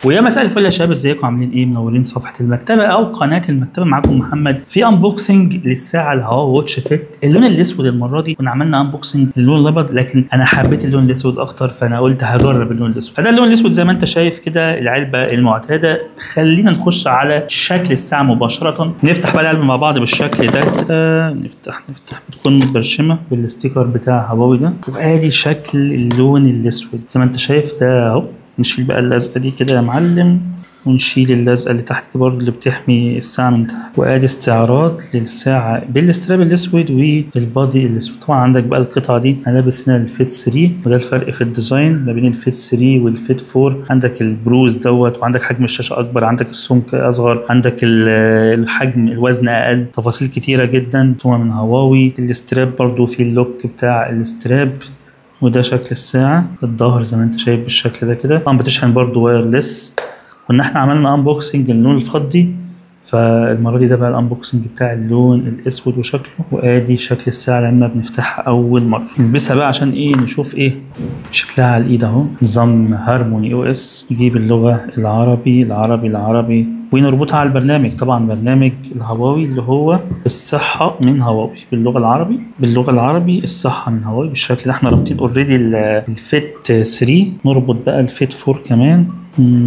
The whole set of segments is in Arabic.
ويا مساء الفل يا شباب، ازيكم عاملين ايه؟ منورين صفحه المكتبه او قناه المكتبه. معاكم محمد في انبوكسنج للساعه الهواوي واتش فيت اللون الاسود. المره دي كنا عملنا انبوكسنج للون الابيض، لكن انا حبيت اللون الاسود اكتر، فانا قلت هجرب اللون الاسود. فده اللون الاسود زي ما انت شايف كده، العلبه المعتاده. خلينا نخش على شكل الساعه مباشره. نفتح بقى العلبه مع بعض بالشكل ده كده. نفتح بتكون متبرشمه بالستيكر بتاع هواوي ده، وادي شكل اللون الاسود زي ما انت شايف ده اهو. نشيل بقى اللزقه دي كده يا معلم، ونشيل اللزقه اللي تحت دي برضه اللي بتحمي الساعه من تحت. وادي استعراض للساعه بالاستراب الاسود والبادي الاسود. طبعا عندك بقى القطعه دي، انا لابس هنا الفيت 3، وده الفرق في الديزاين ما بين الفيت 3 والفيت 4. عندك البروز دوت، وعندك حجم الشاشه اكبر، عندك السمك اصغر، عندك الحجم الوزن اقل، تفاصيل كتيره جدا. طبعا من هواوي. الاستراب برضه في اللوك بتاع الاستراب، وده شكل الساعة. الظهر زي ما انت شايف بالشكل ده كده. طبعا بتشحن برضو وايرلس. كنا احنا عملنا انبوكسنج للون الفضي، فالمرة دي ده بقى الانبوكسنج بتاع اللون الاسود وشكله. وادي شكل الساعة لما بنفتحها اول مرة. نلبسها بقى عشان ايه؟ نشوف ايه شكلها على الايد اهو. نظام هارموني او اس، نجيب اللغة العربي ونربطها على البرنامج. طبعا برنامج الهواوي اللي هو الصحة من هواوي باللغة العربي الصحة من هواوي بالشكل ده. احنا رابطين اوريدي الفيت 3، نربط بقى الفيت 4 كمان.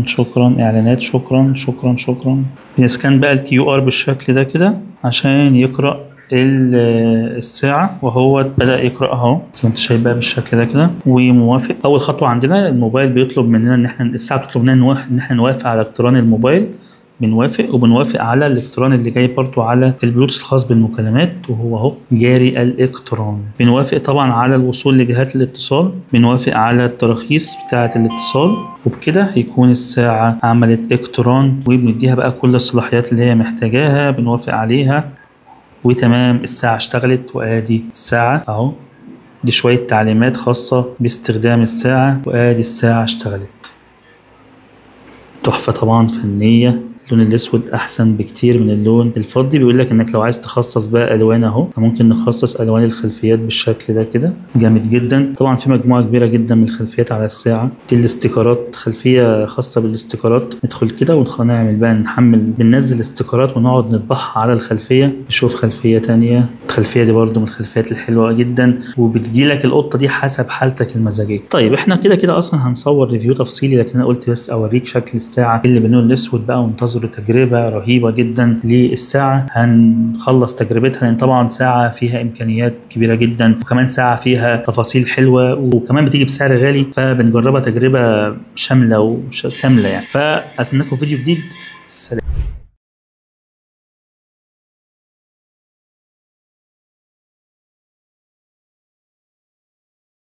شكرا اعلانات، شكرا. بنسكان بقى الكيو ار بالشكل ده كده عشان يقرأ الساعة، وهو بدأ يقرأ اهو زي ما انت شايف بقى بالشكل ده كده. وموافق. اول خطوة عندنا الموبايل بيطلب مننا ان احنا الساعة بتطلب مننا ان احنا نوافق على اقتران الموبايل. بنوافق، وبنوافق على الاقتران اللي جاي برضو على البلوتوث الخاص بالمكالمات، وهو اهو جاري الاقتران. بنوافق طبعا على الوصول لجهات الاتصال، بنوافق على التراخيص بتاعة الاتصال. وبكده هيكون الساعة عملت اقتران، وبنديها بقى كل الصلاحيات اللي هي محتاجاها، بنوافق عليها وتمام. الساعة اشتغلت، وادي الساعة اهو. دي شوية تعليمات خاصة باستخدام الساعة، وادي الساعة اشتغلت. تحفة طبعا فنية. اللون الاسود احسن بكتير من اللون الفضي. بيقول لك انك لو عايز تخصص بقى الوان اهو، ممكن نخصص الوان الخلفيات بالشكل ده كده. جامد جدا. طبعا في مجموعه كبيره جدا من الخلفيات على الساعه. دي الاستيكرات، خلفيه خاصه بالاستيكرات. ندخل كده ونعمل بقى بننزل استيكرات ونقعد نطبعها على الخلفيه. نشوف خلفيه تانية. الخلفيه دي برده من الخلفيات الحلوه جدا، وبتجي لك القطه دي حسب حالتك المزاجيه. طيب احنا كده اصلا هنصور ريفيو تفصيلي، لكن انا قلت بس اوريك شكل الساعه اللي باللون الاسود بقى، وانتظر تجربة رهيبة جدا للساعة. هنخلص تجربتها لأن طبعا ساعة فيها إمكانيات كبيرة جدا، وكمان ساعة فيها تفاصيل حلوة، وكمان بتيجي بسعر غالي، فبنجربها تجربة شاملة وكاملة يعني. فأستناكم فيديو جديد. السلام.